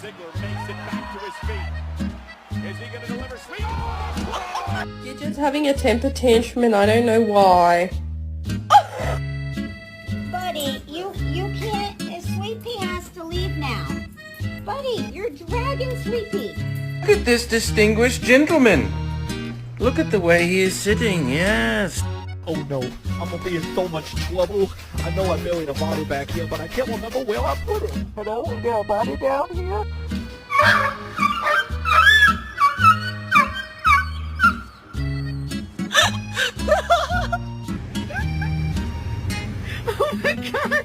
Ziggler makes it back to his feet. Is he going to deliver sweet? You're just having a temper tantrum and I don't know why. Buddy, you can't. Sweet Pea has to leave now. Buddy, you're dragging Sweet Pea. Look at this distinguished gentleman. Look at the way he is sitting, yes. Oh no, I'm going to be in so much trouble. I know I buried a body back here, but I can't remember where I put it. Hello, is there a body down here? Oh my gosh!